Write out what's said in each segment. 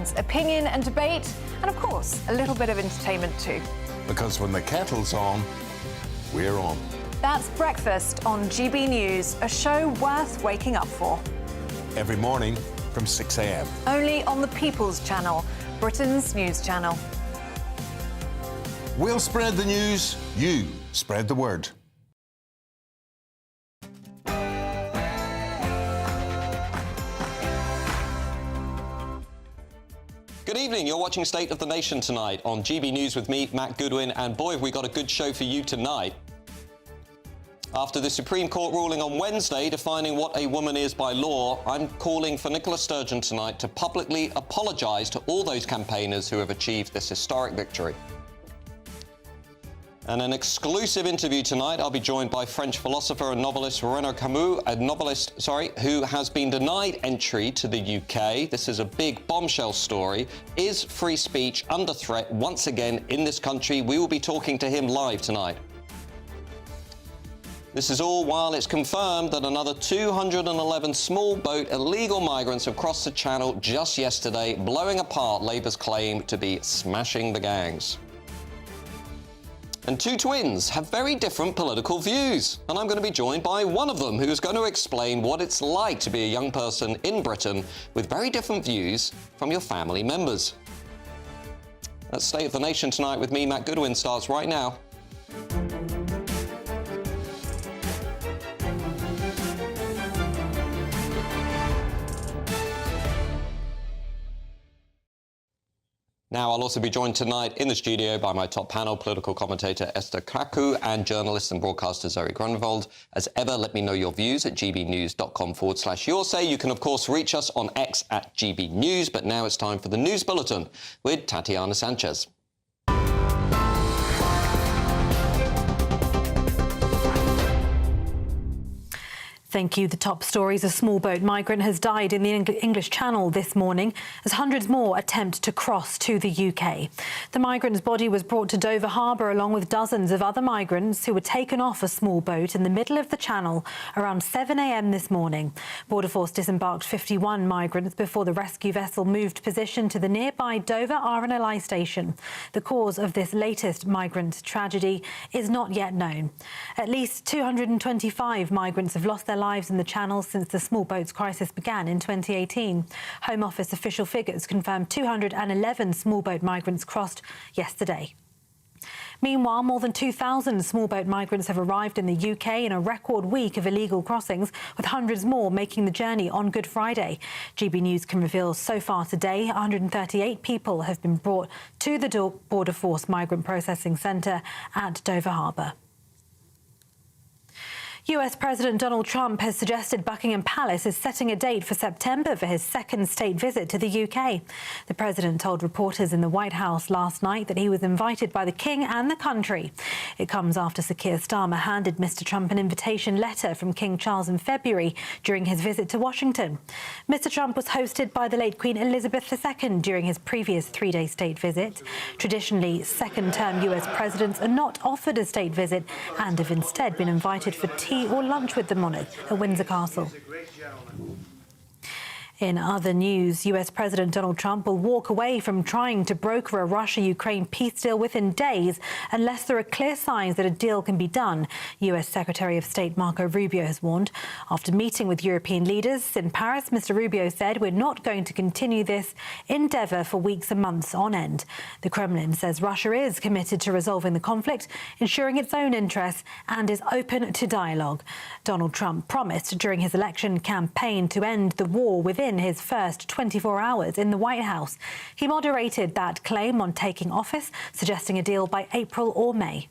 headlines, opinion and debate, and of course, a little bit of entertainment too. Because when the kettle's on, we're on. That's Breakfast on GB News, a show worth waking up for. Every morning from 6 a.m. Only on the People's Channel, Britain's news channel. We'll spread the news, you spread the word. Good evening, you're watching State of the Nation tonight on GB News with me, Matt Goodwin, and boy, have we got a good show for you tonight. After the Supreme Court ruling on Wednesday defining what a woman is by law, I'm calling for Nicola Sturgeon tonight to publicly apologise to all those campaigners who have achieved this historic victory. And an exclusive interview tonight, I'll be joined by French philosopher and novelist Renaud Camus, who has been denied entry to the UK. This is a big bombshell story. Is free speech under threat once again in this country? We will be talking to him live tonight. This is all while it's confirmed that another 211 small boat illegal migrants have crossed the Channel just yesterday, blowing apart Labour's claim to be smashing the gangs. And two twins have very different political views, and I'm going to be joined by one of them who's going to explain what it's like to be a young person in Britain with very different views from your family members. That's State of the Nation tonight with me, Matt Goodwin, starts right now. Now, I'll also be joined tonight in the studio by my top panel, political commentator Esther Kraku and journalist and broadcaster Zoe Grunwald. As ever, let me know your views at gbnews.com/yoursay. You can, of course, reach us on X at GBNews, but now it's time for the News Bulletin with Tatiana Sanchez. Thank you. The top stories: a small boat migrant has died in the English Channel this morning as hundreds more attempt to cross to the UK. The migrant's body was brought to Dover Harbour along with dozens of other migrants who were taken off a small boat in the middle of the Channel around 7 a.m. this morning. Border Force disembarked 51 migrants before the rescue vessel moved position to the nearby Dover RNLI station. The cause of this latest migrant tragedy is not yet known. At least 225 migrants have lost their lives in the Channel since the small boats crisis began in 2018. Home Office official figures confirmed 211 small boat migrants crossed yesterday. Meanwhile, more than 2,000 small boat migrants have arrived in the UK in a record week of illegal crossings, with hundreds more making the journey on Good Friday. GB News can reveal so far today 138 people have been brought to the Border Force Migrant Processing Centre at Dover Harbour. US President Donald Trump has suggested Buckingham Palace is setting a date for September for his second state visit to the UK. The president told reporters in the White House last night that he was invited by the King and the country. It comes after Sir Keir Starmer handed Mr Trump an invitation letter from King Charles in February during his visit to Washington. Mr Trump was hosted by the late Queen Elizabeth II during his previous three-day state visit. Traditionally, second-term US presidents are not offered a state visit and have instead been invited for tea or lunch with the monarch at Windsor Castle. In other news, US President Donald Trump will walk away from trying to broker a Russia-Ukraine peace deal within days unless there are clear signs that a deal can be done, US Secretary of State Marco Rubio has warned. After meeting with European leaders in Paris, Mr Rubio said, "We're not going to continue this endeavour for weeks and months on end." The Kremlin says Russia is committed to resolving the conflict, ensuring its own interests, and is open to dialogue. Donald Trump promised during his election campaign to end the war within his first 24 hours in the White House. He moderated that claim on taking office, suggesting a deal by April or May.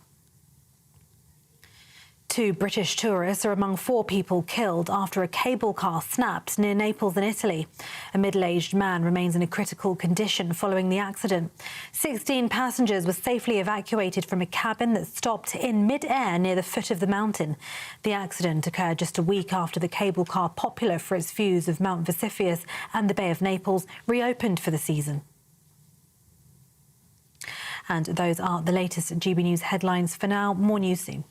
Two British tourists are among 4 people killed after a cable car snapped near Naples in Italy. A middle-aged man remains in a critical condition following the accident. 16 passengers were safely evacuated from a cabin that stopped in mid-air near the foot of the mountain. The accident occurred just a week after the cable car, popular for its views of Mount Vesuvius and the Bay of Naples, reopened for the season. And those are the latest GB News headlines for now. More news soon.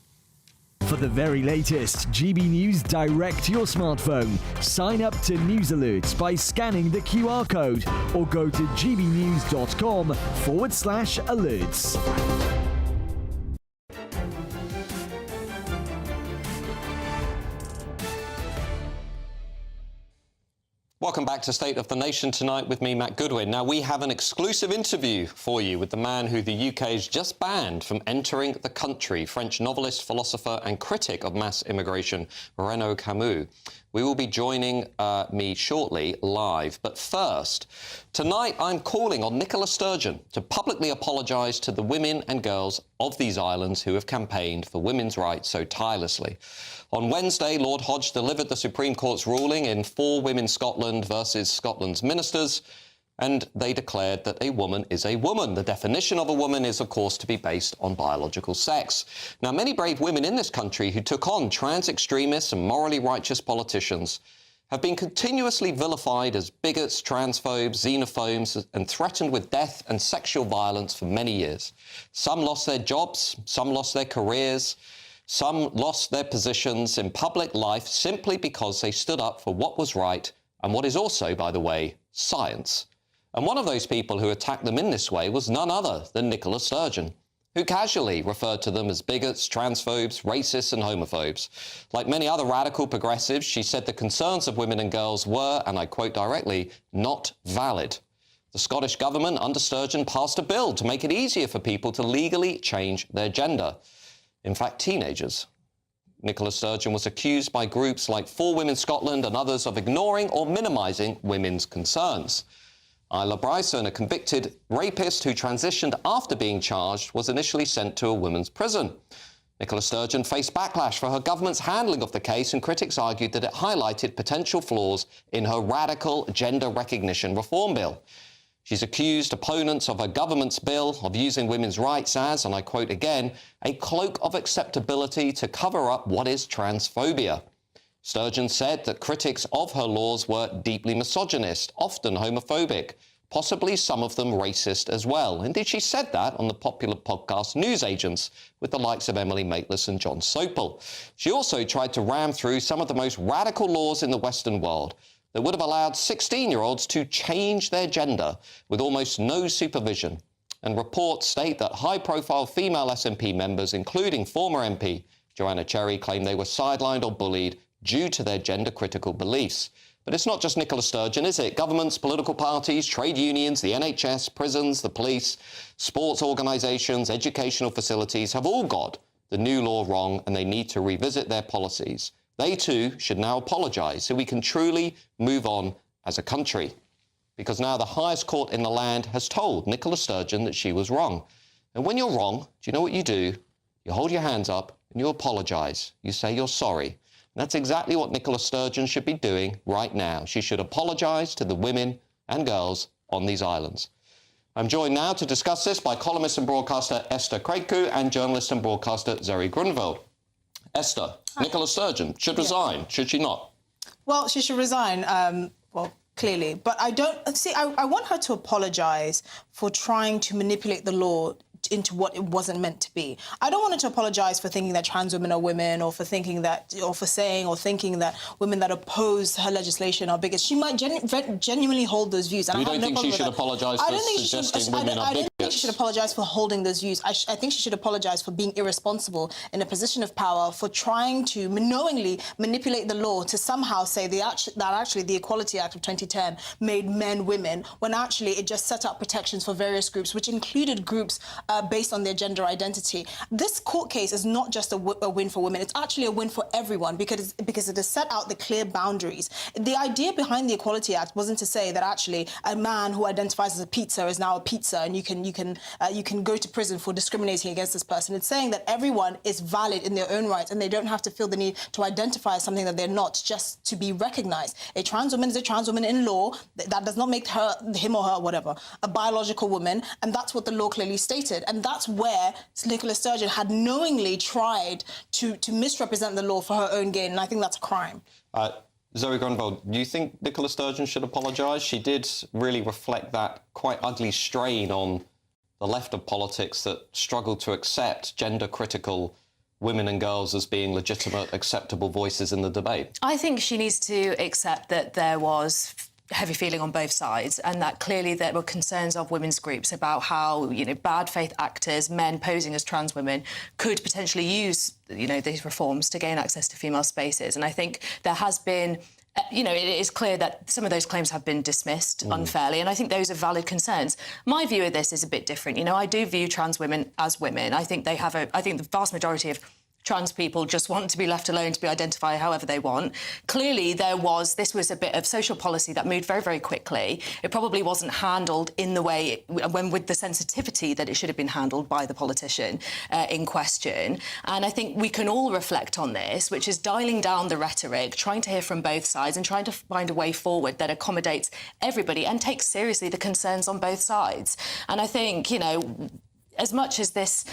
For the very latest GB News direct to your smartphone, sign up to News Alerts by scanning the QR code or go to gbnews.com/alerts. Welcome back to State of the Nation tonight with me, Matt Goodwin. Now, we have an exclusive interview for you with the man who the UK has just banned from entering the country, French novelist, philosopher and critic of mass immigration, Renaud Camus. We will be joining me shortly live. But first, tonight I'm calling on Nicola Sturgeon to publicly apologise to the women and girls of these islands who have campaigned for women's rights so tirelessly. On Wednesday, Lord Hodge delivered the Supreme Court's ruling in For Women Scotland versus Scotland's ministers, and they declared that a woman is a woman. The definition of a woman is, of course, to be based on biological sex. Now, many brave women in this country who took on trans extremists and morally righteous politicians have been continuously vilified as bigots, transphobes, xenophobes, and threatened with death and sexual violence for many years. Some lost their jobs, some lost their careers, some lost their positions in public life simply because they stood up for what was right and what is also, by the way, science. And one of those people who attacked them in this way was none other than Nicola Sturgeon, who casually referred to them as bigots, transphobes, racists and homophobes. Like many other radical progressives, she said the concerns of women and girls were, and I quote directly, not valid. The Scottish government, under Sturgeon, passed a bill to make it easier for people to legally change their gender. In fact, teenagers. Nicola Sturgeon was accused by groups like For Women Scotland and others of ignoring or minimising women's concerns. Isla Bryson, a convicted rapist who transitioned after being charged, was initially sent to a women's prison. Nicola Sturgeon faced backlash for her government's handling of the case, and critics argued that it highlighted potential flaws in her radical gender recognition reform bill. She's accused opponents of her government's bill of using women's rights as, and I quote again, a cloak of acceptability to cover up what is transphobia. Sturgeon said that critics of her laws were deeply misogynist, often homophobic, possibly some of them racist as well. Indeed, she said that on the popular podcast News Agents with the likes of Emily Maitlis and John Sopel. She also tried to ram through some of the most radical laws in the Western world that would have allowed 16-year-olds to change their gender with almost no supervision. And reports state that high-profile female SNP members, including former MP Joanna Cherry, claim they were sidelined or bullied due to their gender-critical beliefs. But it's not just Nicola Sturgeon, is it? Governments, political parties, trade unions, the NHS, prisons, the police, sports organisations, educational facilities have all got the new law wrong, and they need to revisit their policies. They too should now apologise so we can truly move on as a country. Because now the highest court in the land has told Nicola Sturgeon that she was wrong. And when you're wrong, do you know what you do? You hold your hands up and you apologise. You say you're sorry. And that's exactly what Nicola Sturgeon should be doing right now. She should apologise to the women and girls on these islands. I'm joined now to discuss this by columnist and broadcaster Esther Craigcu and journalist and broadcaster Zoe Grunwald. Esther, hi. Nicola Sturgeon should resign, should she not? Well, she should resign, clearly. But I don't... See, I want her to apologise for trying to manipulate the law into what it wasn't meant to be. I don't want her to apologise for thinking that trans women are women, or for thinking that, or for saying or thinking that women that oppose her legislation are bigots. She might genuinely hold those views. And you don't think she should apologise for suggesting women are bigots? I don't think she should apologise for holding those views. I think she should apologise for being irresponsible in a position of power, for trying to knowingly manipulate the law to somehow say that actually the Equality Act of 2010 made men women, when actually it just set up protections for various groups, which included groups based on their gender identity. This court case is not just a win for women, it's actually a win for everyone, because it has set out the clear boundaries. The idea behind the Equality Act wasn't to say that actually a man who identifies as a pizza is now a pizza and you can go to prison for discriminating against this person. It's saying that everyone is valid in their own rights and they don't have to feel the need to identify as something that they're not just to be recognised. A trans woman is a trans woman in law. That does not make him or her, whatever, a biological woman, and that's what the law clearly stated. And that's where Nicola Sturgeon had knowingly tried to misrepresent the law for her own gain, and I think that's a crime. Zoe Grunwald, do you think Nicola Sturgeon should apologise? She did really reflect that quite ugly strain on the left of politics that struggled to accept gender-critical women and girls as being legitimate, acceptable voices in the debate? I think she needs to accept that there was heavy feeling on both sides, and that clearly there were concerns of women's groups about how, you know, bad faith actors, men posing as trans women, could potentially use, you know, these reforms to gain access to female spaces. And I think there has been, you know, it is clear that some of those claims have been dismissed unfairly, and I think those are valid concerns. My view of this is a bit different. You know, I do view trans women as women. I think I think the vast majority of trans people just want to be left alone to be identified however they want. Clearly, this was a bit of social policy that moved very, very quickly. It probably wasn't handled in the way, with the sensitivity that it should have been handled by the politician in question. And I think we can all reflect on this, which is dialing down the rhetoric, trying to hear from both sides and trying to find a way forward that accommodates everybody and takes seriously the concerns on both sides. And I think, you know, as much as this,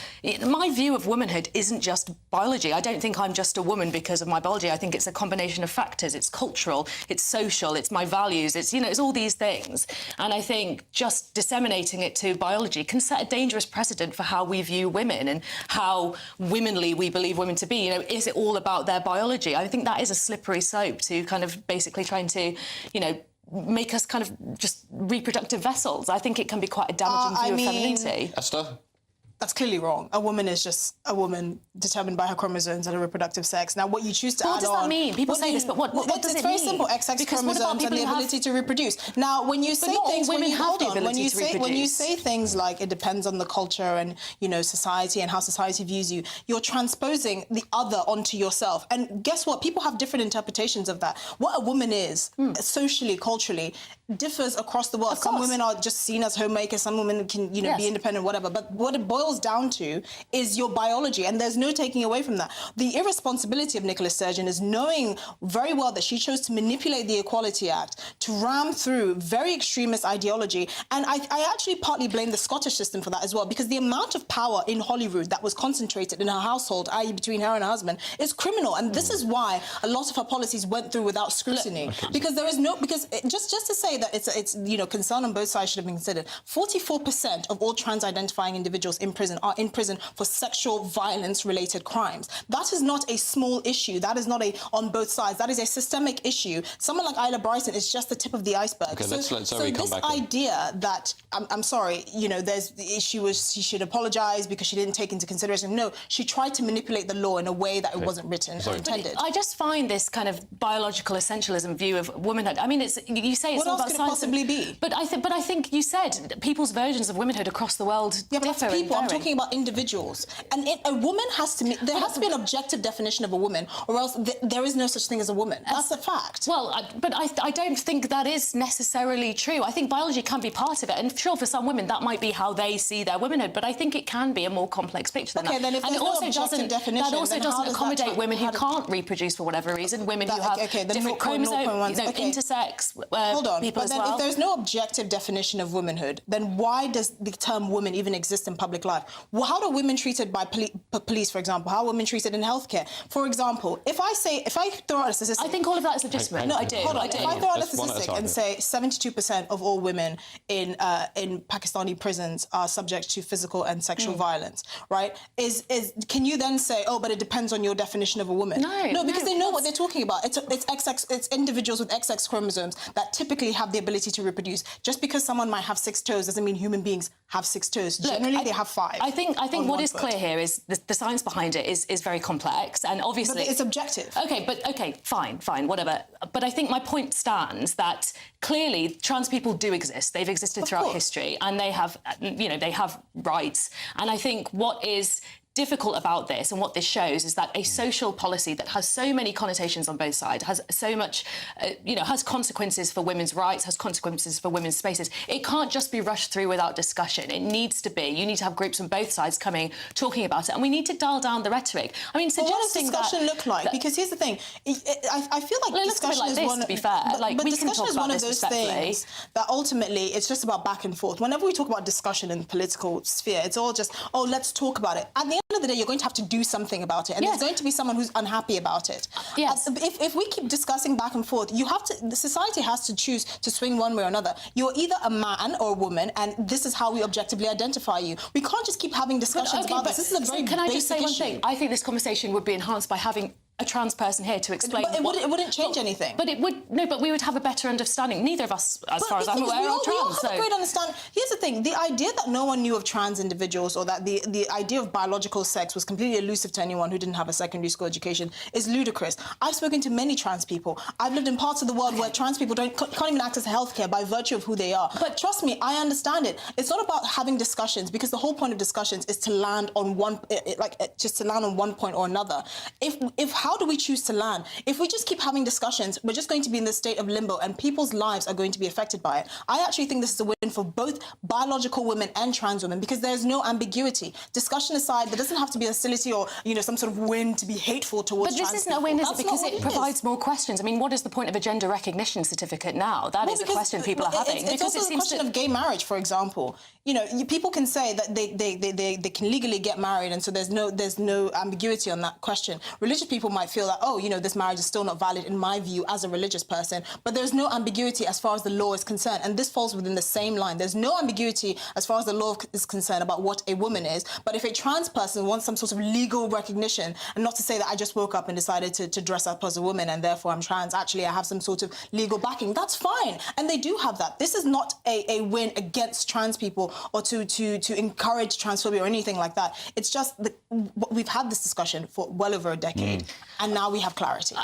my view of womanhood isn't just biology. I don't think I'm just a woman because of my biology. I think it's a combination of factors. It's cultural, it's social, it's my values, it's, you know, it's all these things. And I think just disseminating it to biology can set a dangerous precedent for how we view women and how womanly we believe women to be. You know, is it all about their biology? I think that is a slippery slope to kind of basically trying to, you know, make us kind of just reproductive vessels. I think it can be quite a damaging view of femininity. Esther? That's clearly wrong. A woman is just a woman determined by her chromosomes and her reproductive sex. Now, what you choose to add on... What does that mean? People say this, but what does it mean? It's very simple. XX chromosomes and the ability to reproduce. Now, when you say things... When you say things like it depends on the culture and, you know, society and how society views you, you're transposing the other onto yourself. And guess what? People have different interpretations of that. What a woman is, socially, culturally, differs across the world. Some women are just seen as homemakers. Some women can, you know, be independent, whatever. But what it boils down to is your biology, and there's no taking away from that. The irresponsibility of Nicola Sturgeon is knowing very well that she chose to manipulate the Equality Act to ram through very extremist ideology, and I actually partly blame the Scottish system for that as well, because the amount of power in Holyrood that was concentrated in her household, i.e. between her and her husband, is criminal, and this is why a lot of her policies went through without scrutiny. Because there is no, just to say that it's you know, concern on both sides should have been considered. 44% of all trans-identifying individuals in prison are in prison for sexual violence-related crimes. That is not a small issue. That is not on both sides. That is a systemic issue. Someone like Isla Bryson is just the tip of the iceberg. Okay, so this idea that, I'm sorry, you know, she should apologise because she didn't take into consideration. No, she tried to manipulate the law in a way that it wasn't written or intended. I just find this kind of biological essentialism view of womanhood. I mean, you say it's all about science. What else could it possibly be? But I think you said people's versions of womanhood across the world differ. But that's people. I'm talking about individuals, and a woman has to. There has to be an objective definition of a woman, or else there is no such thing as a woman. That's a fact. Well, but I don't think that is necessarily true. I think biology can be part of it, and sure, for some women that might be how they see their womanhood. But I think it can be a more complex picture than that. Then if there's no objective definition, that also doesn't accommodate women who can't reproduce for whatever reason. Women who have different chromosomes, you know, intersex people as well. If there's no objective definition of womanhood, then why does the term woman even exist in public life? Well, how are women treated by police, for example? How are women treated in healthcare? For example, if I throw out a statistic... I think all of that is legitimate. No, I do. Hold on. If I throw out a statistic and say 72% of all women in Pakistani prisons are subject to physical and sexual violence, right? Can you then say, oh, but it depends on your definition of a woman? No, because they know what they're talking about. It's individuals with XX chromosomes that typically have the ability to reproduce. Just because someone might have 6 toes doesn't mean human beings have 6 toes. Generally, they have 5. I think what is clear here is the science behind it is very complex, and obviously... But it's objective. Okay, fine, whatever. But I think my point stands that clearly trans people do exist. They've existed throughout history, and they have, you know, they have rights. And I think what is difficult about this and what this shows is that a social policy that has so many connotations on both sides, has so much, you know, has consequences for women's rights, has consequences for women's spaces. It can't just be rushed through without discussion. It needs to be. You need to have groups on both sides coming, talking about it, and we need to dial down the rhetoric. I mean, suggesting what does discussion look like? Because here's the thing, I feel like discussion is one. To be fair, but discussion is one of those things that ultimately it's just about back and forth. Whenever we talk about discussion in the political sphere, it's all just, oh, let's talk about it. At the end of the day, you're going to have to do something about it, and there's going to be someone who's unhappy about it. Yes. If we keep discussing back and forth, the society has to choose to swing one way or another. You're either a man or a woman, and this is how we objectively identify you. We can't just keep having discussions about this. This is a very Can I just say one issue. thing? I think this conversation would be enhanced by having a trans person here to explain. But it wouldn't change anything. But it would. No, but we would have a better understanding. Neither of us, as far as I'm aware, are trans. We all have a great understanding. Here's the thing: the idea that no one knew of trans individuals, or that the idea of biological sex was completely elusive to anyone who didn't have a secondary school education, is ludicrous. I've spoken to many trans people. I've lived in parts of the world where trans people can't even access healthcare by virtue of who they are. But trust me, I understand it. It's not about having discussions, because the whole point of discussions is to land on just to land on one point or another. If how do we choose to land? If we just keep having discussions, we're just going to be in this state of limbo, and people's lives are going to be affected by it. I actually think this is a win for both biological women and trans women, because there's no ambiguity. Discussion aside, there doesn't have to be hostility or some sort of win to be hateful towards trans people. But this isn't a win, is it? Because it provides more questions. I mean, what is the point of a gender recognition certificate now? That is a question people are having. It's also the question of gay marriage, for example. People can say that they can legally get married, and so there's no ambiguity on that question. Religious people might feel that, this marriage is still not valid in my view as a religious person, but there's no ambiguity as far as the law is concerned, and this falls within the same line. There's no ambiguity as far as the law is concerned about what a woman is, but if a trans person wants some sort of legal recognition, and not to say that I just woke up and decided to dress up as a woman and therefore I'm trans, actually I have some sort of legal backing, that's fine, and they do have that. This is not a win against trans people or to encourage transphobia or anything like that. It's just we've had this discussion for well over a decade, and now we have clarity.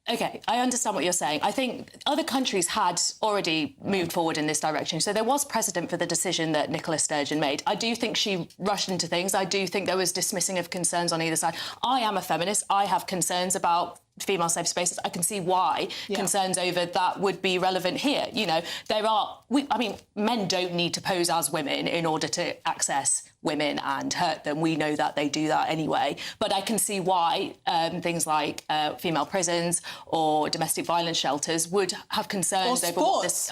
OK, I understand what you're saying. I think other countries had already moved forward in this direction. So there was precedent for the decision that Nicola Sturgeon made. I do think she rushed into things. I do think there was dismissing of concerns on either side. I am a feminist. I have concerns about female safe spaces. I can see why concerns over that would be relevant here. Men don't need to pose as women in order to access women and hurt them. We know that they do that anyway. But I can see why things like female prisons or domestic violence shelters would have concerns over what this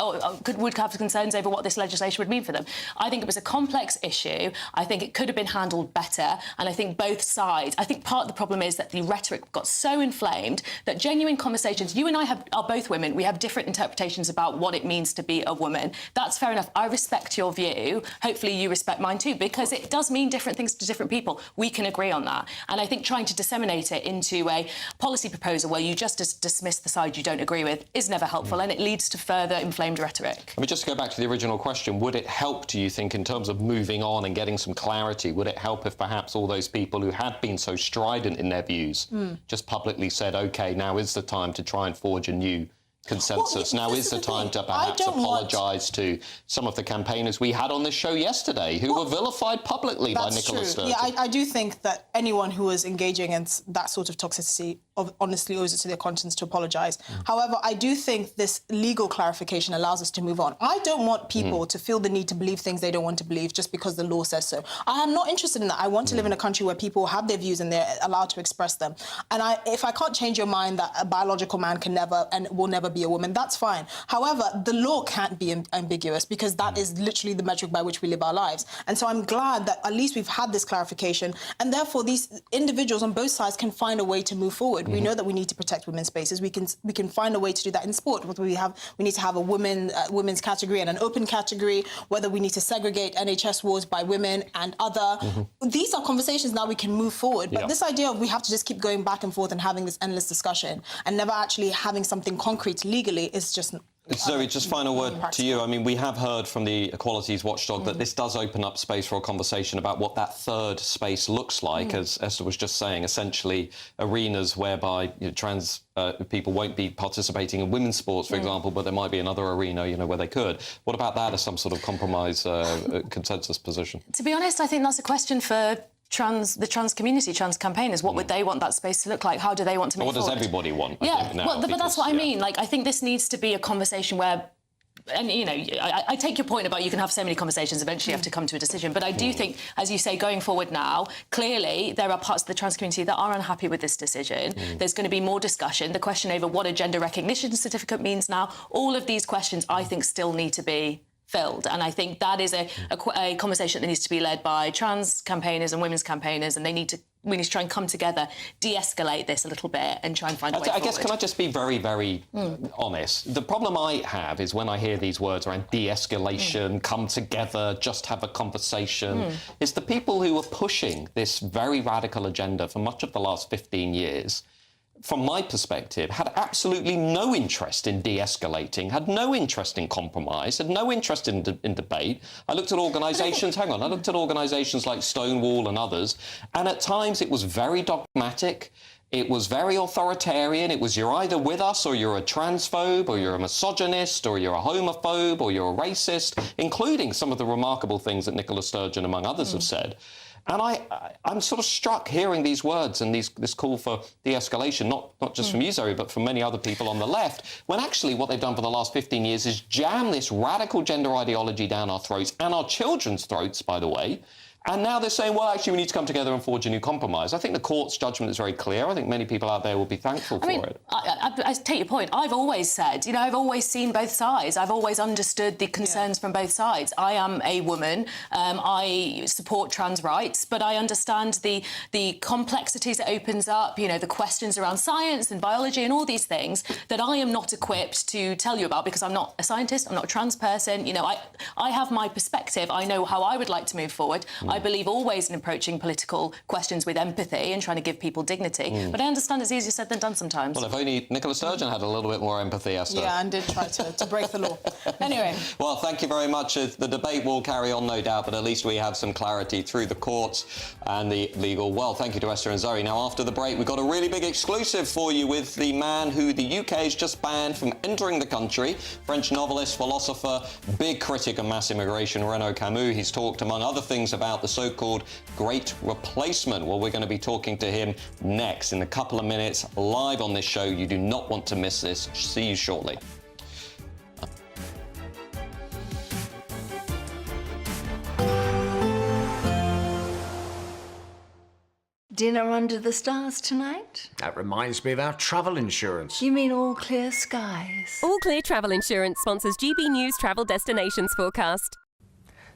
would have concerns over what this legislation would mean for them. I think it was a complex issue. I think it could have been handled better. And I think both sides. I think part of the problem is that the rhetoric got so inflamed that genuine conversations. You and I are both women. We have different interpretations about what it means to be a woman. That's fair enough. I respect your view. Hopefully you respect mine too, because it does mean different things to different people. We can agree on that. And I think trying to disseminate it into a policy proposal where you just dismiss the side you don't agree with is never helpful, and it leads to further inflamed rhetoric. I mean, just to go back to the original question, would it help, do you think, in terms of moving on and getting some clarity, would it help if perhaps all those people who had been so strident in their views just publicly said, OK, now is the time to try and forge a new consensus. Now is the time to perhaps apologise to some of the campaigners we had on this show yesterday who were vilified publicly by Nicola Sturgeon. Yeah, I do think that anyone who is engaging in that sort of toxicity honestly owes it to their conscience to apologise. However, I do think this legal clarification allows us to move on. I don't want people to feel the need to believe things they don't want to believe just because the law says so. I am not interested in that. I want to live in a country where people have their views and they're allowed to express them. And if I can't change your mind that a biological man can never and will never be a woman, that's fine. However, the law can't be ambiguous, because that is literally the metric by which we live our lives. And so I'm glad that at least we've had this clarification, and therefore these individuals on both sides can find a way to move forward. We know that we need to protect women's spaces. We can find a way to do that in sport. Whether we need to have a women's category and an open category, whether we need to segregate NHS wards by women and other. These are conversations now we can move forward. But this idea of we have to just keep going back and forth and having this endless discussion and never actually having something concrete legally is just... Zoe, just final word to you. I mean, we have heard from the Equalities Watchdog that this does open up space for a conversation about what that third space looks like, as Esther was just saying, essentially arenas whereby trans people won't be participating in women's sports, for example, but there might be another arena, where they could. What about that as some sort of compromise consensus position? To be honest, I think that's a question for the trans community, trans campaigners. What would they want that space to look like? How do they want to move forward? What does everybody want? But that's what I mean. Like, I think this needs to be a conversation where, and I take your point about you can have so many conversations, eventually you have to come to a decision. But I do think, as you say, going forward now, clearly there are parts of the trans community that are unhappy with this decision. There's going to be more discussion. The question over what a gender recognition certificate means now, all of these questions I think still need to be filled. And I think that is a conversation that needs to be led by trans campaigners and women's campaigners, and we need to try and come together, de-escalate this a little bit and try and find a way forward. I guess, can I just be very, very honest? The problem I have is when I hear these words around de-escalation, come together, just have a conversation, is the people who are pushing this very radical agenda for much of the last 15 years, from my perspective, had absolutely no interest in de-escalating, had no interest in compromise, had no interest in debate. I looked at organisations, I looked at organisations like Stonewall and others, and at times it was very dogmatic, it was very authoritarian, it was you're either with us or you're a transphobe or you're a misogynist or you're a homophobe or you're a racist, including some of the remarkable things that Nicola Sturgeon, among others, have said. And I'm sort of struck hearing these words and this call for de-escalation, not just from you, Zoe, but from many other people on the left, when actually what they've done for the last 15 years is jam this radical gender ideology down our throats, and our children's throats, by the way. And now they're saying, well, actually, we need to come together and forge a new compromise. I think the court's judgment is very clear. I think many people out there will be thankful for it. I take your point. I've always said, I've always seen both sides. I've always understood the concerns from both sides. I am a woman. I support trans rights, but I understand the complexities it opens up, the questions around science and biology and all these things that I am not equipped to tell you about because I'm not a scientist, I'm not a trans person. I have my perspective. I know how I would like to move forward. I believe always in approaching political questions with empathy and trying to give people dignity. But I understand it's easier said than done sometimes. Well, if only Nicola Sturgeon had a little bit more empathy, Esther. Yeah, and did try to break the law. Anyway. Well, thank you very much. The debate will carry on, no doubt, but at least we have some clarity through the courts and the legal world. Thank you to Esther and Zoe. Now, after the break, we've got a really big exclusive for you with the man who the UK has just banned from entering the country, French novelist, philosopher, big critic of mass immigration, Renaud Camus. He's talked, among other things, about the so-called Great Replacement. Well, we're going to be talking to him next in a couple of minutes, live on this show. You do not want to miss this. See you shortly. Dinner under the stars tonight? That reminds me of our travel insurance. You mean All Clear Skies? All Clear Travel Insurance sponsors GBNews Travel Destinations Forecast.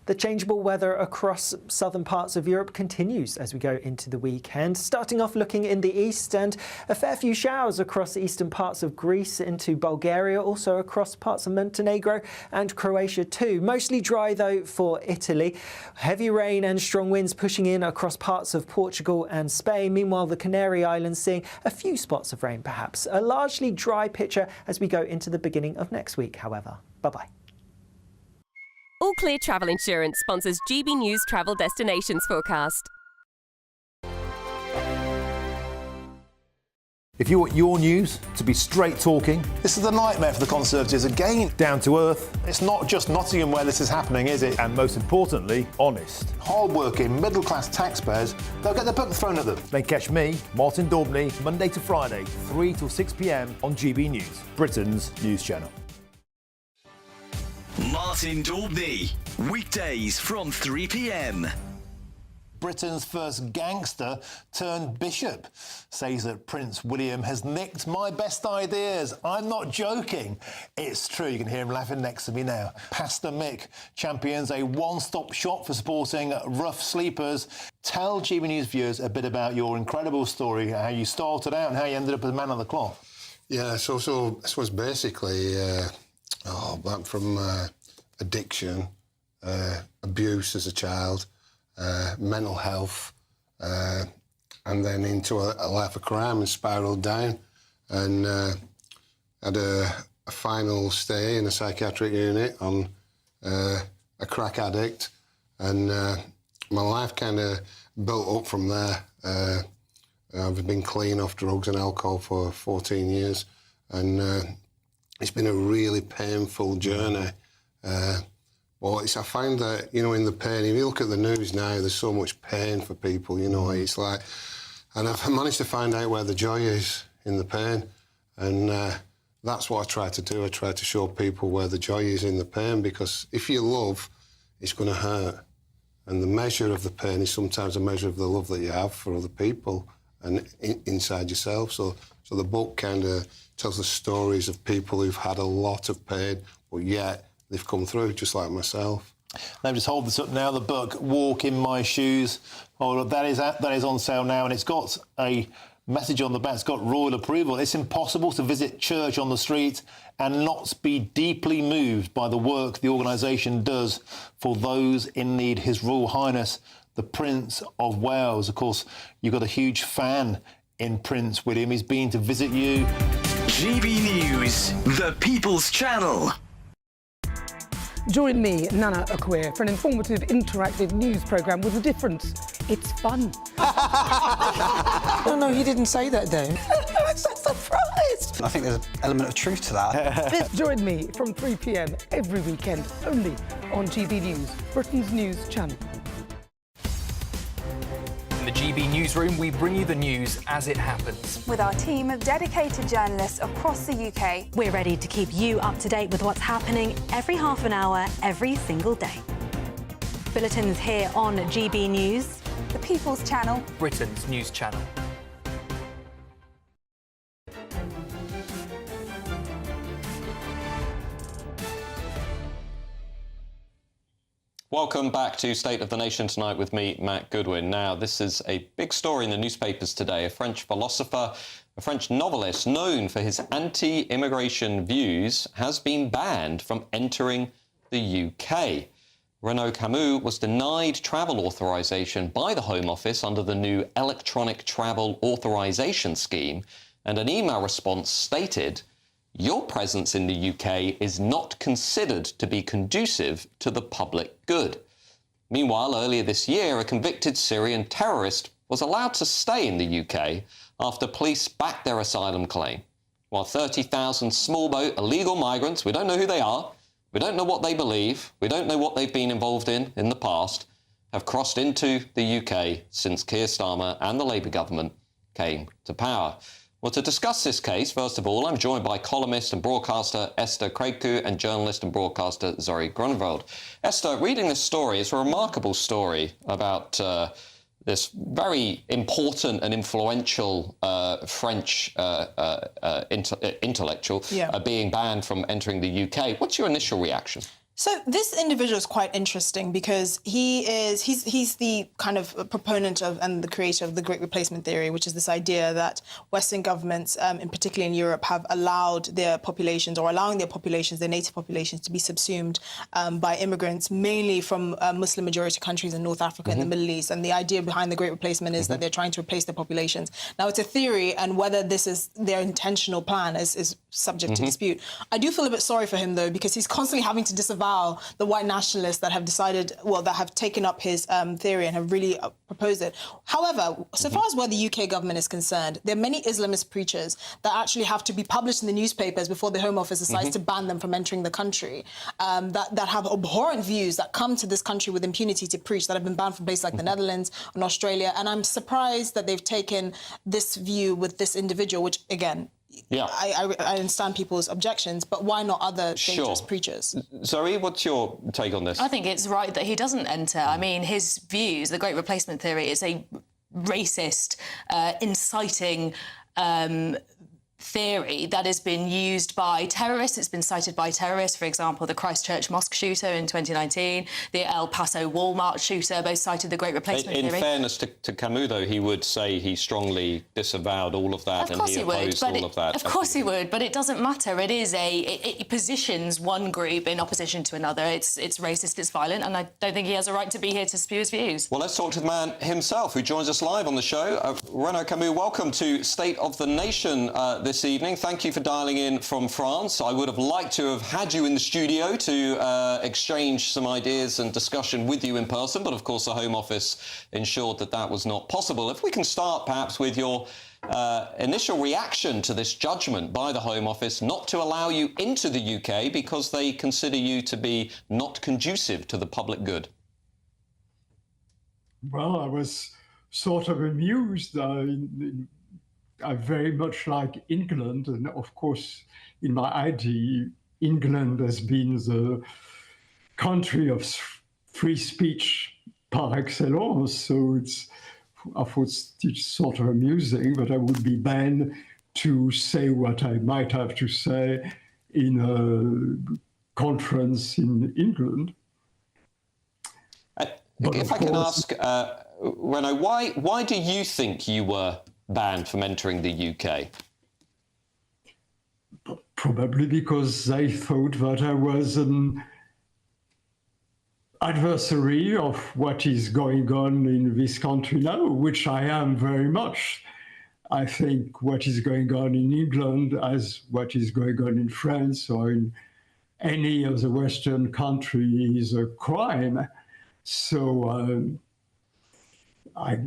The changeable weather across southern parts of Europe continues as we go into the weekend. Starting off looking in the east, and a fair few showers across the eastern parts of Greece into Bulgaria, also across parts of Montenegro and Croatia too. Mostly dry though for Italy. Heavy rain and strong winds pushing in across parts of Portugal and Spain. Meanwhile, the Canary Islands seeing a few spots of rain perhaps. A largely dry picture as we go into the beginning of next week, however. Bye-bye. All Clear Travel Insurance sponsors GBNews Travel Destinations Forecast. If you want your news to be straight talking, this is the nightmare for the Conservatives again. Down to earth. It's not just Nottingham where this is happening, is it? And most importantly, honest. Hard-working, middle-class taxpayers, they'll get their book thrown at them. Then catch me, Martin Daubney, Monday to Friday, 3 till 6 p.m. on GB News, Britain's news channel. Martin Daubney, weekdays from 3 p.m. Britain's first gangster turned bishop says that Prince William has nicked my best ideas. I'm not joking. It's true. You can hear him laughing next to me now. Pastor Mick champions a one-stop shop for supporting rough sleepers. Tell GB News viewers a bit about your incredible story, how you started out and how you ended up as man on the clock. Yeah, so this was basically back from addiction, abuse as a child, mental health, and then into a life of crime and spiralled down, and had a final stay in a psychiatric unit on a crack addict, and my life kind of built up from there. I've been clean off drugs and alcohol for 14 years, and it's been a really painful journey. I find that, in the pain, if you look at the news now, there's so much pain for people, it's like... And I've managed to find out where the joy is in the pain, and that's what I try to do. I try to show people where the joy is in the pain, because if you love, it's going to hurt. And the measure of the pain is sometimes a measure of the love that you have for other people and inside yourself. So the book kind of tells the stories of people who've had a lot of pain, but yet they've come through, just like myself. Let me just hold this up now. The book, Walk in My Shoes. Oh, look, that is on sale now, and it's got a message on the back. It's got royal approval. It's impossible to visit church on the street and not be deeply moved by the work the organisation does for those in need. His Royal Highness, the Prince of Wales. Of course, you've got a huge fan in Prince William. He's been to visit you. GB News, the People's Channel. Join me, Nana Akwe, for an informative, interactive news programme with a difference. It's fun. No, he didn't say that, though. I'm so surprised. I think there's an element of truth to that. Join me from 3 p.m. every weekend, only on GB News, Britain's news channel. In the GB Newsroom, we bring you the news as it happens. With our team of dedicated journalists across the UK, we're ready to keep you up to date with what's happening every half an hour, every single day. Bulletins here on GB News, the People's Channel, Britain's news channel. Welcome back to State of the Nation tonight with me, Matt Goodwin. Now, this is a big story in the newspapers today. A French philosopher, a French novelist known for his anti-immigration views, has been banned from entering the UK. Renaud Camus was denied travel authorisation by the Home Office under the new Electronic Travel Authorisation Scheme, and an email response stated, "Your presence in the UK is not considered to be conducive to the public good." Meanwhile, earlier this year, a convicted Syrian terrorist was allowed to stay in the UK after police backed their asylum claim, while 30,000 small boat illegal migrants, we don't know who they are, we don't know what they believe, we don't know what they've been involved in the past, have crossed into the UK since Keir Starmer and the Labour government came to power. Well, to discuss this case, first of all, I'm joined by columnist and broadcaster Esther Craigcu and journalist and broadcaster Zoe Grunwald. Esther, reading this story, it's a remarkable story about this very important and influential French intellectual being banned from entering the UK. What's your initial reaction? So this individual is quite interesting because he's the kind of proponent of and the creator of the Great Replacement theory, which is this idea that Western governments, in particular in Europe, have allowed their populations or allowing their populations, their native populations, to be subsumed by immigrants, mainly from Muslim majority countries in North Africa and the Middle East. And the idea behind the Great Replacement is that they're trying to replace their populations. Now, it's a theory, and whether this is their intentional plan is subject to dispute. I do feel a bit sorry for him, though, because he's constantly having to disavow the white nationalists that have decided, well, that have taken up his theory and have really proposed it. However, so far as where the UK government is concerned, there are many Islamist preachers that actually have to be published in the newspapers before the Home Office decides to ban them from entering the country, that have abhorrent views that come to this country with impunity to preach, that have been banned from places like the Netherlands and Australia. And I'm surprised that they've taken this view with this individual, which, again, I understand people's objections, but why not other dangerous preachers? Zoe, what's your take on this? I think it's right that he doesn't enter. I mean, his views, the Great Replacement theory, is a racist, inciting theory that has been used by terrorists. It's been cited by terrorists, for example, the Christchurch mosque shooter in 2019, the El Paso Walmart shooter, both cited the Great Replacement theory. In fairness to Camus, though, he would say he strongly disavowed all of that and he opposed all of that. Of course he would, but it doesn't matter. It is it positions one group in opposition to another. It's racist, it's violent, and I don't think he has a right to be here to spew his views. Well, let's talk to the man himself who joins us live on the show. Renaud Camus, welcome to State of the Nation this evening. Thank you for dialing in from France. I would have liked to have had you in the studio to exchange some ideas and discussion with you in person, but of course the Home Office ensured that that was not possible. If we can start perhaps with your initial reaction to this judgment by the Home Office not to allow you into the UK because they consider you to be not conducive to the public good. Well, I was sort of amused. I very much like England, and of course, in my ID, England has been the country of free speech par excellence. So I thought it's sort of amusing, but I would be banned to say what I might have to say in a conference in England. If I can ask, Renaud, why do you think you were banned from entering the UK? Probably because they thought that I was an adversary of what is going on in this country now, which I am very much. I think what is going on in England as what is going on in France or in any of the Western country is a crime. So I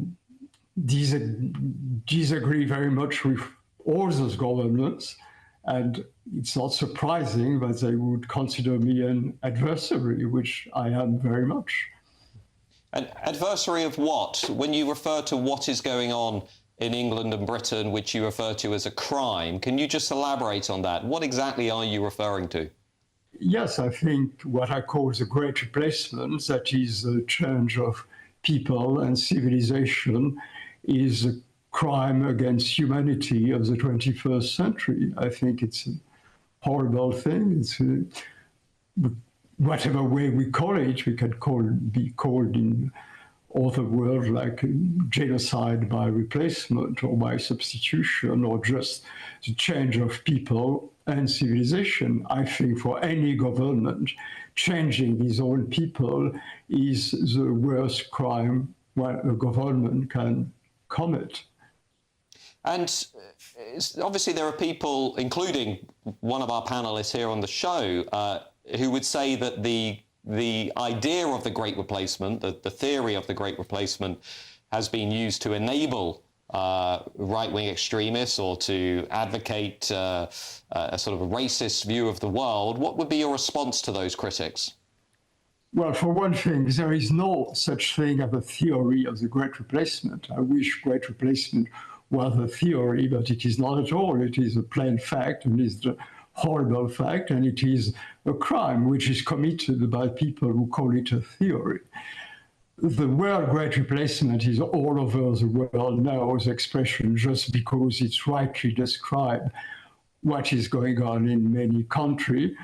disagree very much with all those governments, and it's not surprising that they would consider me an adversary, which I am very much. An adversary of what? When you refer to what is going on in England and Britain, which you refer to as a crime, can you just elaborate on that? What exactly are you referring to? Yes, I think what I call the Great Replacement, that is the change of people and civilization, is a crime against humanity of the 21st century. I think it's a horrible thing. It's whatever way we call it, we can be called in other words like genocide by replacement or by substitution or just the change of people and civilization. I think for any government, changing his own people is the worst crime a government can commit. And obviously there are people, including one of our panelists here on the show, who would say that the idea of the Great Replacement, the theory of the Great Replacement, has been used to enable right-wing extremists or to advocate a sort of a racist view of the world. What would be your response to those critics? Well, for one thing, there is no such thing as a theory of the Great Replacement. I wish Great Replacement was a theory, but it is not at all. It is a plain fact, and it's a horrible fact, and it is a crime which is committed by people who call it a theory. The word Great Replacement is all over the world now as expression just because it's rightly described what is going on in many countries.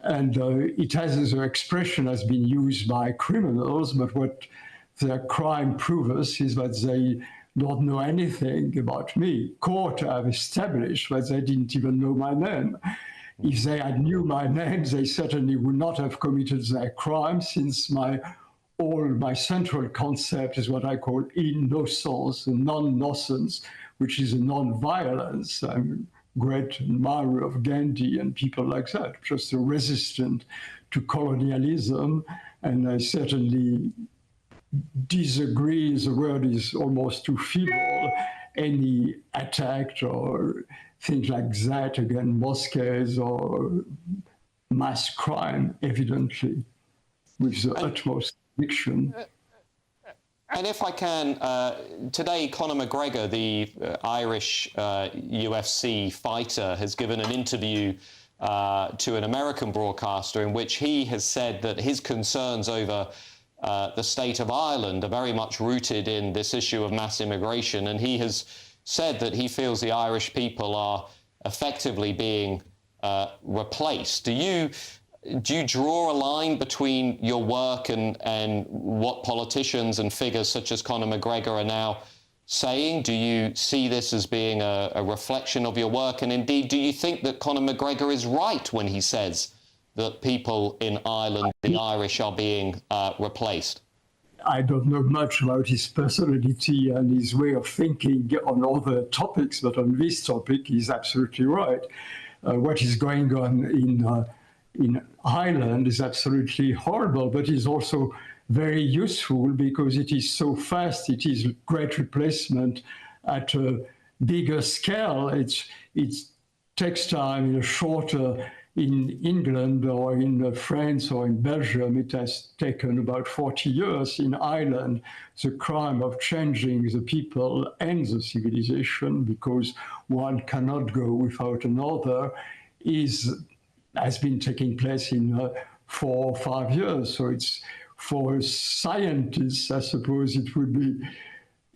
And it has, the expression has been used by criminals, but what their crime proves is that they don't know anything about me. Court have established that they didn't even know my name. If they had knew my name, they certainly would not have committed their crime, since my central concept is what I call innocence, non-nonsense, which is a non-violence. I'm a great admirer of Gandhi and people like that, just a resistant to colonialism, and I certainly disagree, the word is almost too feeble, any attack or things like that against mosques or mass crime, evidently, with the utmost conviction. And if I can, today Conor McGregor, the Irish UFC fighter, has given an interview to an American broadcaster in which he has said that his concerns over the state of Ireland are very much rooted in this issue of mass immigration, and he has said that he feels the Irish people are effectively being replaced. Do you draw a line between your work and what politicians and figures such as Conor McGregor are now saying? Do you see this as being a reflection of your work? And indeed, do you think that Conor McGregor is right when he says that people in Ireland, the Irish, are being replaced? I don't know much about his personality and his way of thinking on other topics, but on this topic, he's absolutely right. What is going on in Ireland is absolutely horrible, but is also very useful because it is so fast. It is Great Replacement at a bigger scale. It takes time in a shorter. In England or in France or in Belgium, it has taken about 40 years. In Ireland, the crime of changing the people and the civilization, because one cannot go without another, has been taking place in 4 or 5 years. So it's, for scientists, I suppose it would be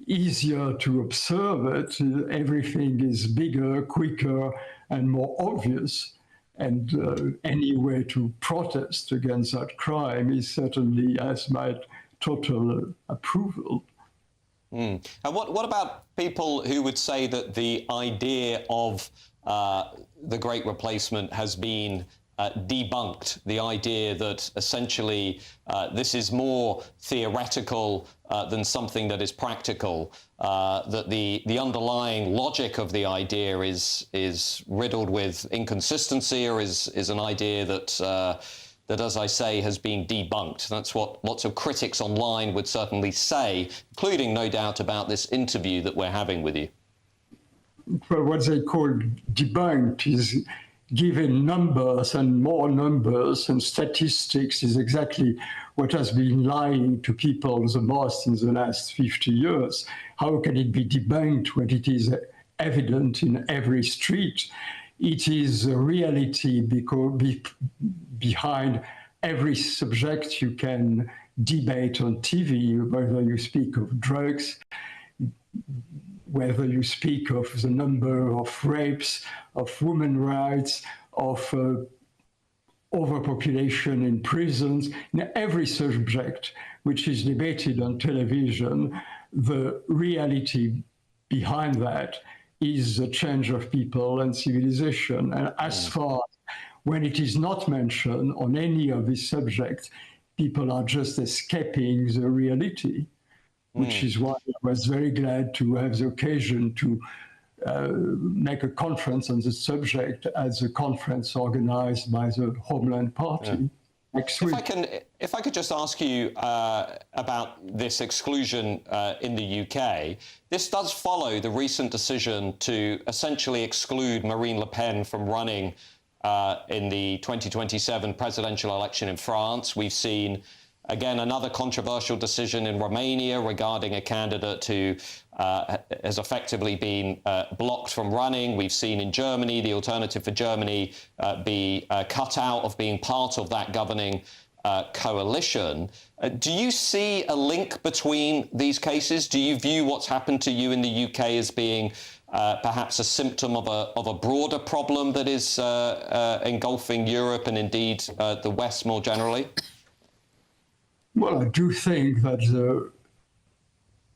easier to observe it. Everything is bigger, quicker, and more obvious. And any way to protest against that crime is certainly has my total approval. And what about people who would say that the idea of the Great Replacement has been debunked, the idea that essentially this is more theoretical than something that is practical, that the underlying logic of the idea is riddled with inconsistency, or is an idea that, as I say, has been debunked? That's what lots of critics online would certainly say, including, no doubt, about this interview that we're having with you. Well, what they call debunked is given numbers and more numbers, and statistics is exactly what has been lying to people the most in the last 50 years. How can it be debunked when it is evident in every street? It is a reality because behind every subject you can debate on TV, whether you speak of drugs, whether you speak of the number of rapes, of women's rights, of overpopulation in prisons. In every subject which is debated on television, the reality behind that is the change of people and civilization. And as far when it is not mentioned on any of these subjects, people are just escaping the reality. Which is why I was very glad to have the occasion to make a conference on the subject at the conference organized by the Homeland Party next week. If I could just ask you about this exclusion in the UK, this does follow the recent decision to essentially exclude Marine Le Pen from running in the 2027 presidential election in France. We've seen, again, another controversial decision in Romania regarding a candidate who has effectively been blocked from running. We've seen in Germany, the Alternative for Germany, be cut out of being part of that governing coalition. Do you see a link between these cases? Do you view what's happened to you in the UK as being perhaps a symptom of a broader problem that is engulfing Europe and indeed the West more generally? Well, I do think that the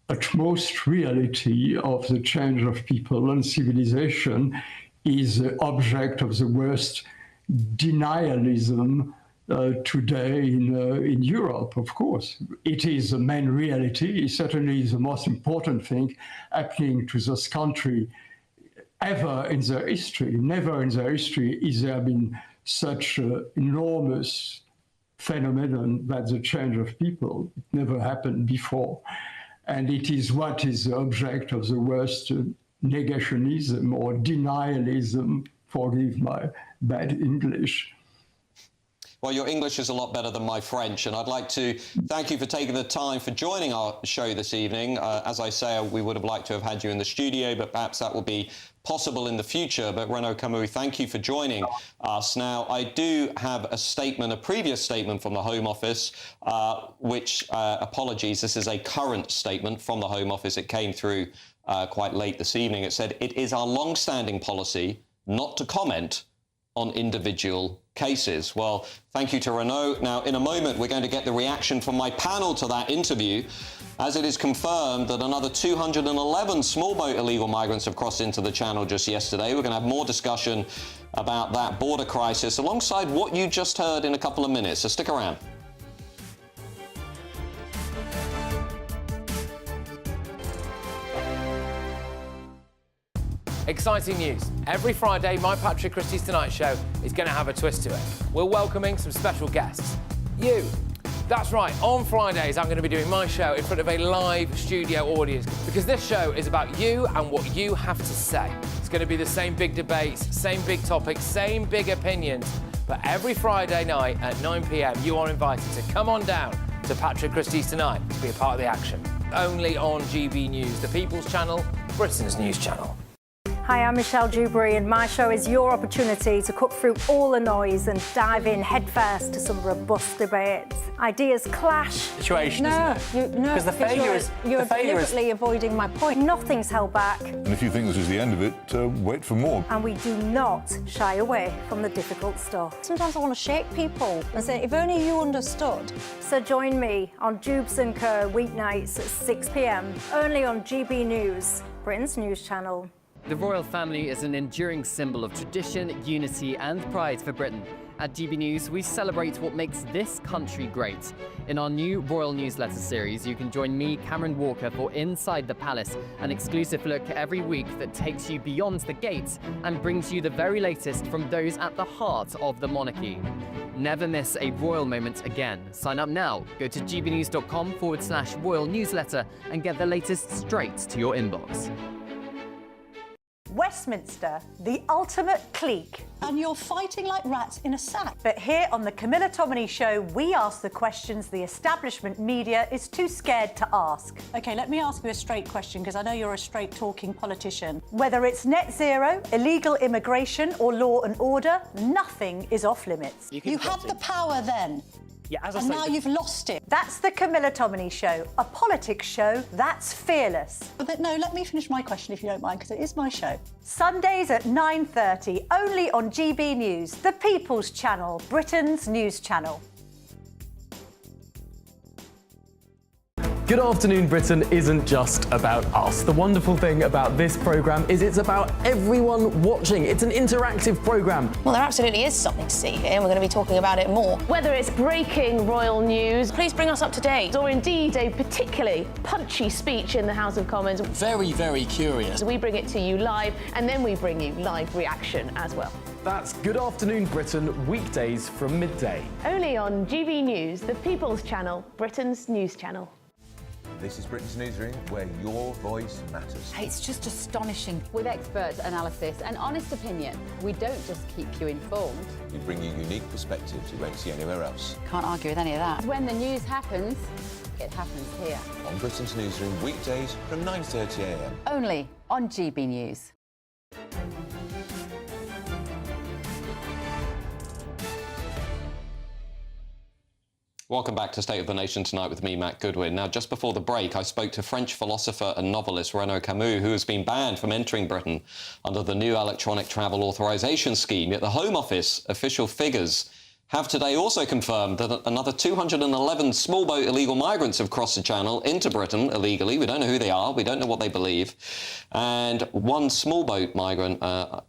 utmost reality of the change of people and civilization is the object of the worst denialism today in Europe, of course. It is the main reality. It certainly is the most important thing happening to this country ever in their history. Never in their history is there been such enormous phenomenon that the change of people. It never happened before. And it is what is the object of the worst negationism or denialism, forgive my bad English. Well, your English is a lot better than my French, and I'd like to thank you for taking the time for joining our show this evening. As I say, we would have liked to have had you in the studio, but perhaps that will be possible in the future. But Renaud Camus, thank you for joining us. Now, I do have a statement, a previous statement from the Home Office, which, apologies, this is a current statement from the Home Office. It came through quite late this evening. It said, "It is our long-standing policy not to comment on individual cases." Well, thank you to Renaud. Now, in a moment, we're going to get the reaction from my panel to that interview, as it is confirmed that another 211 small boat illegal migrants have crossed into the Channel just yesterday. We're going to have more discussion about that border crisis alongside what you just heard in a couple of minutes, so stick around. Exciting news. Every Friday, my Patrick Christie's Tonight Show is going to have a twist to it. We're welcoming some special guests. You. That's right, on Fridays I'm going to be doing my show in front of a live studio audience, because this show is about you and what you have to say. It's going to be the same big debates, same big topics, same big opinions. But every Friday night at 9 p.m, you are invited to come on down to Patrick Christie's Tonight to be a part of the action. Only on GB News, the People's Channel, Britain's news channel. Hi, I'm Michelle Dewberry, and my show is your opportunity to cut through all the noise and dive in headfirst to some robust debates. Ideas clash. Situation, isn't it? Because the failure is... You're deliberately avoiding my point. Nothing's held back. And if you think this is the end of it, wait for more. And we do not shy away from the difficult stuff. Sometimes I want to shake people and say, if only you understood. So join me on Jubes & Co. weeknights at 6 p.m, only on GB News, Britain's news channel. The royal family is an enduring symbol of tradition, unity and pride for Britain. At GB News, we celebrate what makes this country great. In our new royal newsletter series, you can join me, Cameron Walker, for Inside the Palace, an exclusive look every week that takes you beyond the gates and brings you the very latest from those at the heart of the monarchy. Never miss a royal moment again. Sign up now. Go to gbnews.com/royal newsletter and get the latest straight to your inbox. Westminster, the ultimate clique. And you're fighting like rats in a sack. But here on the Camilla Tominey Show, we ask the questions the establishment media is too scared to ask. OK, let me ask you a straight question, because I know you're a straight-talking politician. Whether it's net zero, illegal immigration or law and order, nothing is off-limits. You had the power then. Yeah, as I and say, now you've lost it. That's the Camilla Tominey Show, a politics show that's fearless. But no, let me finish my question if you don't mind, because it is my show. Sundays at 9:30, only on GB News, the People's Channel, Britain's news channel. Good Afternoon Britain isn't just about us. The wonderful thing about this programme is it's about everyone watching. It's an interactive programme. Well, there absolutely is something to see here, and we're going to be talking about it more. Whether it's breaking royal news, please bring us up to date, or indeed a particularly punchy speech in the House of Commons. Very, very curious. We bring it to you live, and then we bring you live reaction as well. That's Good Afternoon Britain, weekdays from midday. Only on GB News, the People's Channel, Britain's news channel. This is Britain's Newsroom, where your voice matters. It's just astonishing. With expert analysis and honest opinion, we don't just keep you informed. We bring you unique perspectives you won't see anywhere else. Can't argue with any of that. When the news happens, it happens here. On Britain's Newsroom, weekdays from 9:30 a.m. Only on GB News. Welcome back to State of the Nation tonight with me, Matt Goodwin. Now, just before the break, I spoke to French philosopher and novelist Renaud Camus, who has been banned from entering Britain under the new electronic travel authorisation scheme. Yet the Home Office official figures have today also confirmed that another 211 small boat illegal migrants have crossed the Channel into Britain illegally. We don't know who they are. We don't know what they believe. And one small boat migrant,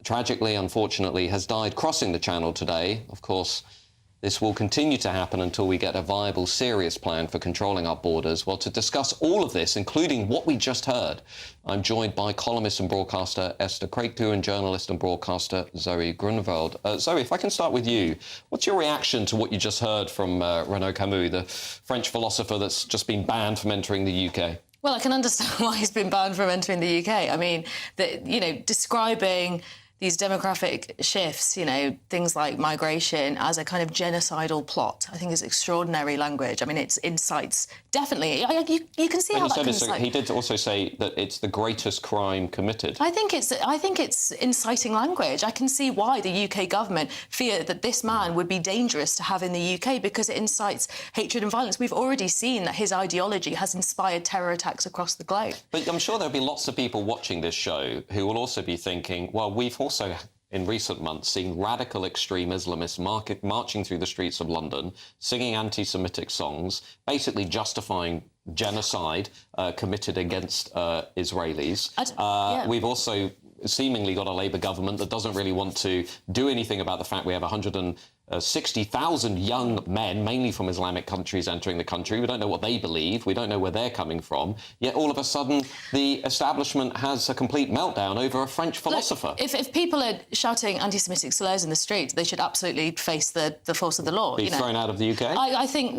tragically, unfortunately, has died crossing the Channel today. Of course, this will continue to happen until we get a viable, serious plan for controlling our borders. Well, to discuss all of this, including what we just heard, I'm joined by columnist and broadcaster Esther Craigthorpe and journalist and broadcaster Zoe Grunewald. Zoe, if I can start with you, what's your reaction to what you just heard from Renaud Camus, the French philosopher that's just been banned from entering the UK? Well, I can understand why he's been banned from entering the UK. I mean, describing these demographic shifts, things like migration as a kind of genocidal plot, I think is extraordinary language. I mean, it's incites, definitely. You can see how that can incite. He did also say that it's the greatest crime committed. I think it's inciting language. I can see why the UK government fear that this man would be dangerous to have in the UK, because it incites hatred and violence. We've already seen that his ideology has inspired terror attacks across the globe. But I'm sure there'll be lots of people watching this show who will also be thinking, well, we've also in recent months seen radical extreme Islamists marching through the streets of London, singing anti-Semitic songs, basically justifying genocide committed against Israelis. We've also seemingly got a Labour government that doesn't really want to do anything about the fact we have 160,000 young men, mainly from Islamic countries, entering the country. We don't know what they believe. We don't know where they're coming from. Yet all of a sudden, the establishment has a complete meltdown over a French philosopher. Look, if people are shouting anti-Semitic slurs in the streets, they should absolutely face the force of the law. Be thrown out of the UK? I think,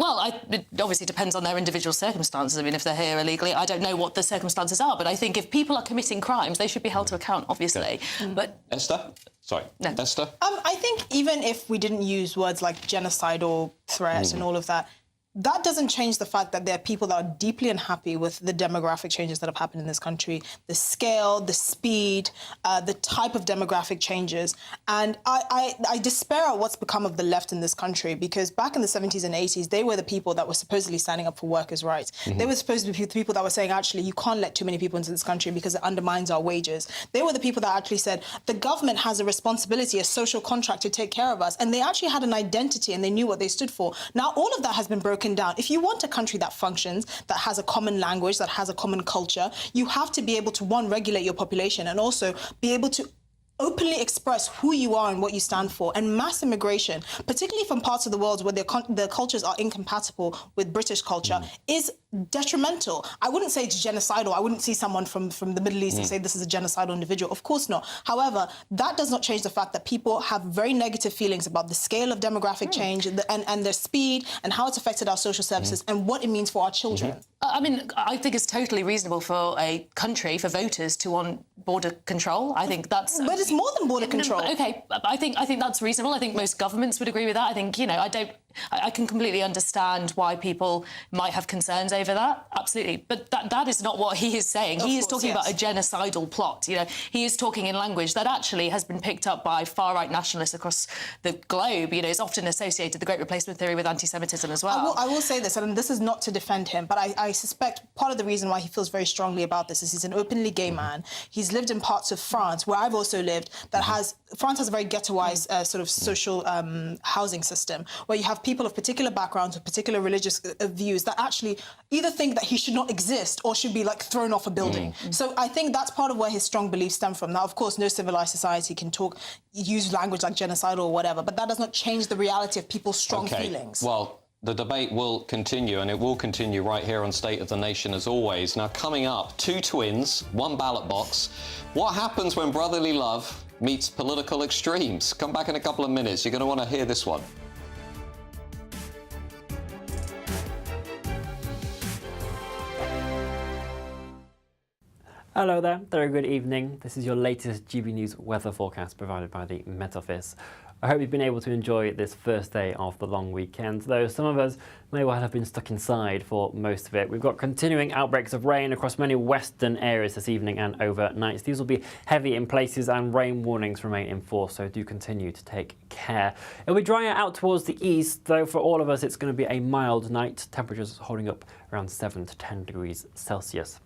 it obviously depends on their individual circumstances. I mean, if they're here illegally, I don't know what the circumstances are, but I think if people are committing crimes, they should be held to account, obviously. Okay. But Esther? Sorry, no. Esther? I think even if we didn't use words like genocidal threat and all of that, that doesn't change the fact that there are people that are deeply unhappy with the demographic changes that have happened in this country, the scale, the speed, the type of demographic changes. And I despair at what's become of the left in this country, because back in the 70s and 80s, they were the people that were supposedly standing up for workers' rights. They were supposed to be the people that were saying, actually, you can't let too many people into this country because it undermines our wages. They were the people that actually said, the government has a responsibility, a social contract to take care of us. And they actually had an identity and they knew what they stood for. Now, all of that has been broken down. If you want a country that functions, that has a common language, that has a common culture, you have to be able to, one, regulate your population and also be able to openly express who you are and what you stand for. And mass immigration, particularly from parts of the world where the cultures are incompatible with British culture, is detrimental. I wouldn't say it's genocidal. I wouldn't see someone from the Middle East and say this is a genocidal individual. Of course not. However, that does not change the fact that people have very negative feelings about the scale of demographic change and their speed and how it's affected our social services and what it means for our children. I mean, I think it's totally reasonable for a country, for voters, to want border control. I think that's... But it's more than border control. OK, I think that's reasonable. I think most governments would agree with that. I think, you know, I can completely understand why people might have concerns over that, absolutely. But that is not what he is saying. He is talking about a genocidal plot. You know, he is talking in language that actually has been picked up by far-right nationalists across the globe. You know, it's often associated, the Great Replacement theory, with anti-Semitism as well. I will say this, and this is not to defend him, but I suspect part of the reason why he feels very strongly about this is he's an openly gay man. He's lived in parts of France, where I've also lived, France has a very ghettoized sort of social housing system, where you have people of particular backgrounds, with particular religious views that actually either think that he should not exist or should be, like, thrown off a building. So I think that's part of where his strong beliefs stem from. Now, of course, no civilized society can use language like genocidal or whatever, but that does not change the reality of people's strong feelings. Well, the debate will continue, and it will continue right here on State of the Nation as always. Now, coming up, 2 twins, 1 ballot box. What happens when brotherly love meets political extremes? Come back in a couple of minutes. You're going to want to hear this one. Hello there, very good evening. This is your latest GB News weather forecast provided by the Met Office. I hope you've been able to enjoy this first day of the long weekend, though some of us may well have been stuck inside for most of it. We've got continuing outbreaks of rain across many western areas this evening and overnight. These will be heavy in places and rain warnings remain in force, so do continue to take care. It'll be drier out towards the east, though for all of us it's going to be a mild night, temperatures holding up around 7 to 10 degrees Celsius.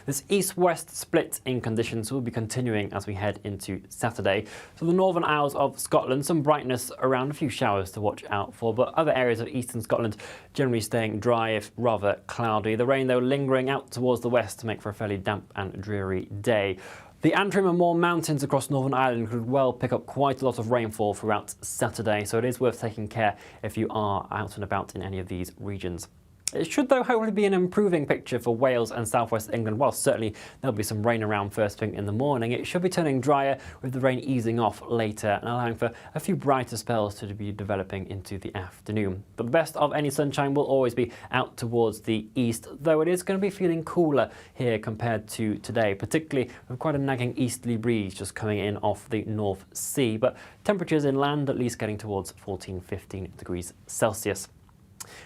This east-west split in conditions will be continuing as we head into Saturday. So the northern Isles of Scotland, some brightness around, a few showers to watch out for, but other areas of eastern Scotland generally staying dry if rather cloudy. The rain, though, lingering out towards the west to make for a fairly damp and dreary day. The Antrim and Mourne Mountains across Northern Ireland could well pick up quite a lot of rainfall throughout Saturday, so it is worth taking care if you are out and about in any of these regions. It should, though, hopefully be an improving picture for Wales and southwest England. While certainly there'll be some rain around first thing in the morning, it should be turning drier with the rain easing off later and allowing for a few brighter spells to be developing into the afternoon. But the best of any sunshine will always be out towards the east, though it is going to be feeling cooler here compared to today, particularly with quite a nagging easterly breeze just coming in off the North Sea. But temperatures inland at least getting towards 14-15 degrees Celsius.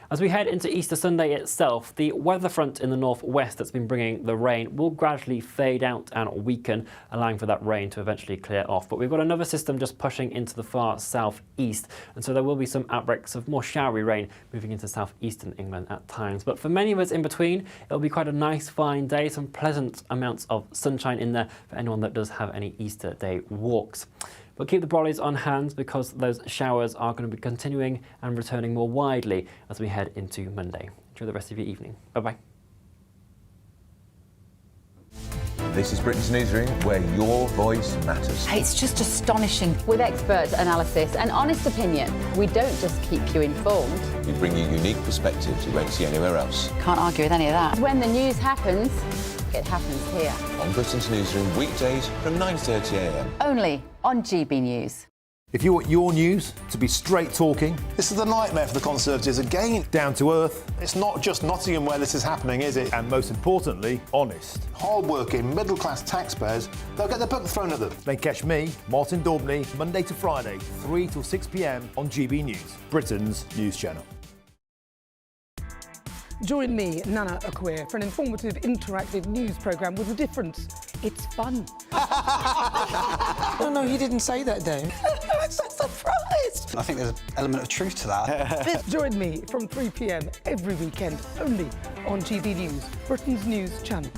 As we head into Easter Sunday itself, the weather front in the northwest that's been bringing the rain will gradually fade out and weaken, allowing for that rain to eventually clear off. But we've got another system just pushing into the far southeast, and so there will be some outbreaks of more showery rain moving into southeastern England at times. But for many of us in between, it'll be quite a nice fine day, some pleasant amounts of sunshine in there for anyone that does have any Easter day walks. But keep the brollies on hand because those showers are going to be continuing and returning more widely as we head into Monday. Enjoy the rest of your evening. Bye-bye. This is Britain's Newsroom, where your voice matters. It's just astonishing. With expert analysis and honest opinion, we don't just keep you informed. We bring you unique perspectives you won't see anywhere else. Can't argue with any of that. When the news happens, it happens here. On Britain's Newsroom, weekdays from 9:30 a.m. Only on GB News. If you want your news to be straight talking... This is a nightmare for the Conservatives again. Down to earth. It's not just Nottingham where this is happening, is it? And most importantly, honest. Hard-working, middle-class taxpayers, they'll get their book thrown at them. Then catch me, Martin Daubney, Monday to Friday, 3 till 6 p.m. on GB News, Britain's news channel. Join me, Nana Akweer, for an informative, interactive news programme with a difference. It's fun. No, he didn't say that, Dave. I'm so surprised. I think there's an element of truth to that. Join me from 3 p.m. every weekend, only on GB News, Britain's news channel.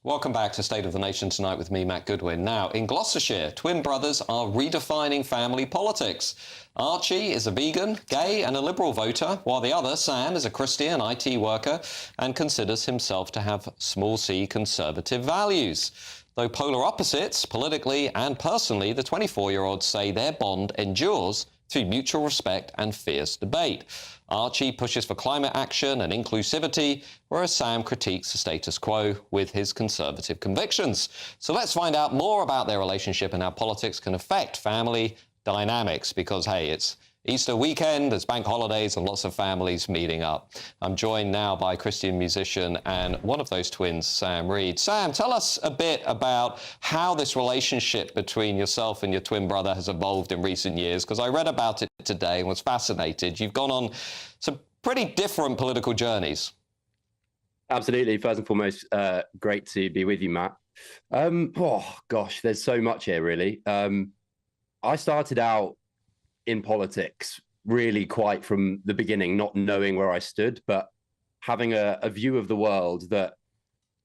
Welcome back to State of the Nation tonight with me, Matt Goodwin. Now, in Gloucestershire, twin brothers are redefining family politics. Archie is a vegan, gay and a Liberal voter, while the other, Sam, is a Christian IT worker and considers himself to have small c conservative values. Though polar opposites, politically and personally, the 24-year-olds say their bond endures through mutual respect and fierce debate. Archie pushes for climate action and inclusivity, whereas Sam critiques the status quo with his conservative convictions. So let's find out more about their relationship and how politics can affect family dynamics, because, hey, it's Easter weekend, there's bank holidays and lots of families meeting up. I'm joined now by Christian musician and one of those twins, Sam Reid. Sam, tell us a bit about how this relationship between yourself and your twin brother has evolved in recent years, because I read about it today and was fascinated. You've gone on some pretty different political journeys. Absolutely. First and foremost, great to be with you, Matt. Oh, gosh, there's so much here, really. I started out in politics really quite from the beginning, not knowing where I stood, but having a view of the world that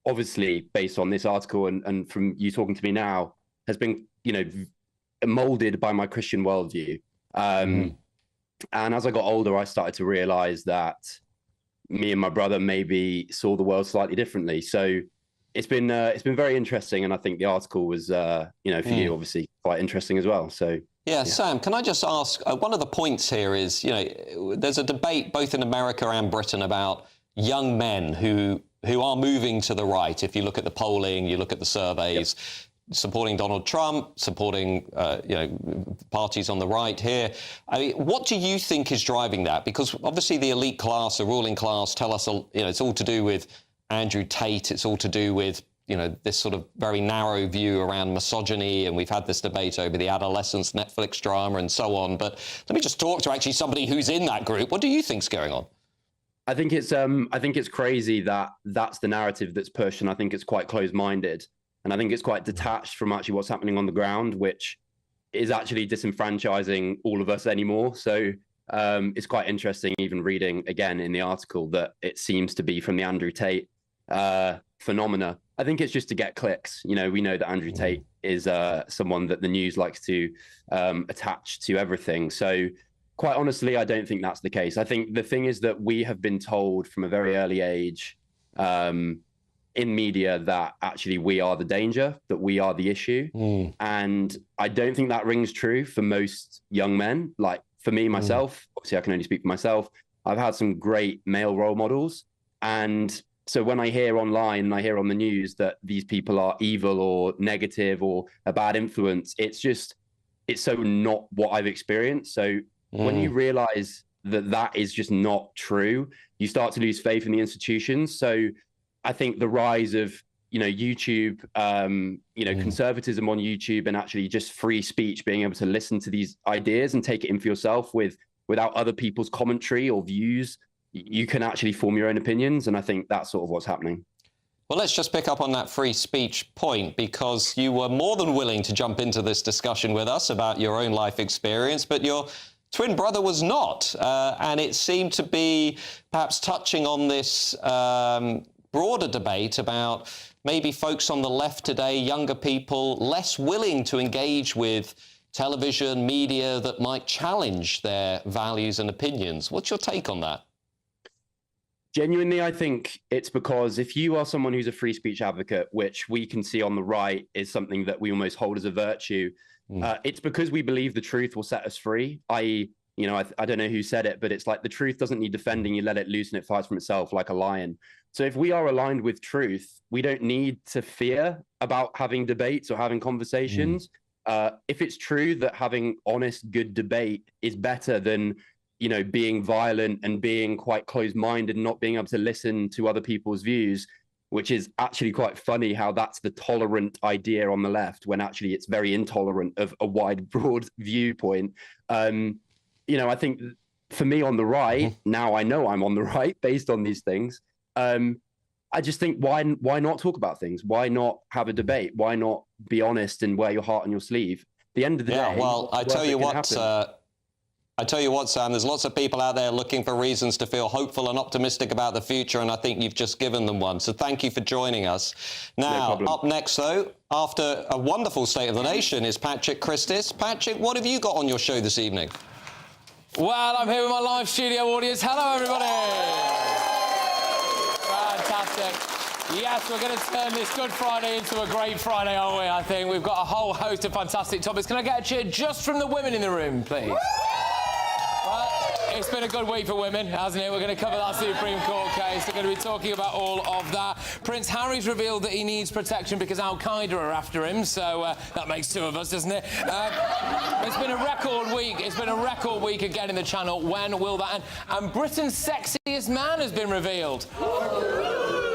obviously, based on this article and from you talking to me now, has been, molded by my Christian worldview. And as I got older, I started to realize that me and my brother maybe saw the world slightly differently. So it's been very interesting. And I think the article was, for you, obviously quite interesting as well. So. Yeah, Sam, can I just ask, one of the points here is, there's a debate both in America and Britain about young men who are moving to the right. If you look at the polling, you look at the surveys, supporting Donald Trump, supporting, parties on the right here. I mean, what do you think is driving that? Because obviously the elite class, the ruling class, tell us, it's all to do with Andrew Tate. It's all to do with this sort of very narrow view around misogyny, and we've had this debate over the adolescence Netflix drama and so on. But let me just talk to actually somebody who's in that group. What do you think's going on? I think it's crazy that that's the narrative that's pushed, and I think it's quite closed-minded, and I think it's quite detached from actually what's happening on the ground, which is actually disenfranchising all of us anymore. So it's quite interesting, even reading again in the article, that it seems to be from the Andrew Tate phenomena. I think it's just to get clicks. We know that Andrew Tate is someone that the news likes to attach to everything. So quite honestly, I don't think that's the case. I think the thing is that we have been told from a very early age in media that actually we are the danger, that we are the issue. And I don't think that rings true for most young men. Like for me, myself, obviously I can only speak for myself. I've had some great male role models. And so when I hear online and I hear on the news that these people are evil or negative or a bad influence, it's so not what I've experienced. So when you realize that that is just not true, you start to lose faith in the institutions. So I think the rise of, YouTube, conservatism on YouTube, and actually just free speech, being able to listen to these ideas and take it in for yourself without other people's commentary or views, you can actually form your own opinions. And I think that's sort of what's happening. Well, let's just pick up on that free speech point, because you were more than willing to jump into this discussion with us about your own life experience, but your twin brother was not. And it seemed to be perhaps touching on this broader debate about maybe folks on the left today, younger people, less willing to engage with television, media that might challenge their values and opinions. What's your take on that? Genuinely, I think it's because if you are someone who's a free speech advocate, which we can see on the right is something that we almost hold as a virtue, it's because we believe the truth will set us free. I don't know who said it, but it's like the truth doesn't need defending. You let it loose and it fights from itself like a lion. So if we are aligned with truth, we don't need to fear about having debates or having conversations. If it's true that having honest, good debate is better than being violent and being quite closed-minded and not being able to listen to other people's views, which is actually quite funny how that's the tolerant idea on the left when actually it's very intolerant of a wide, broad viewpoint. I think for me on the right, now I know I'm on the right based on these things. I just think why not talk about things? Why not have a debate? Why not be honest and wear your heart on your sleeve? At the end of the day, well, I tell you what, Sam, there's lots of people out there looking for reasons to feel hopeful and optimistic about the future, and I think you've just given them one. So thank you for joining us. Now, up next, though, after a wonderful State of the Nation, is Patrick Christis. Patrick, what have you got on your show this evening? Well, I'm here with my live studio audience. Hello, everybody. Fantastic. Yes, we're going to turn this Good Friday into a great Friday, aren't we? I think we've got a whole host of fantastic topics. Can I get a cheer just from the women in the room, please? It's been a good week for women, hasn't it? We're going to cover that Supreme Court case. We're going to be talking about all of that. Prince Harry's revealed that he needs protection because Al-Qaeda are after him, so that makes two of us, doesn't it? It's been a record week. It's been a record week again in the channel. When will that end? And Britain's sexiest man has been revealed.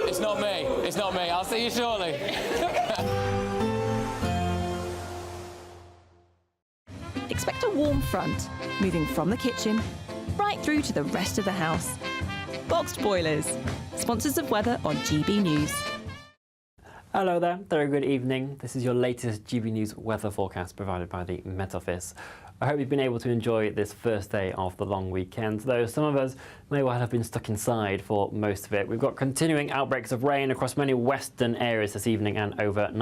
It's not me. It's not me. I'll see you shortly. Expect a warm front, moving from the kitchen right through to the rest of the house. Boxed Boilers, sponsors of weather on GB News. Hello there, very good evening. This is your latest GB News weather forecast provided by the Met Office. I hope you've been able to enjoy this first day of the long weekend, though some of us may well have been stuck inside for most of it. We've got continuing outbreaks of rain across many western areas this evening and overnight.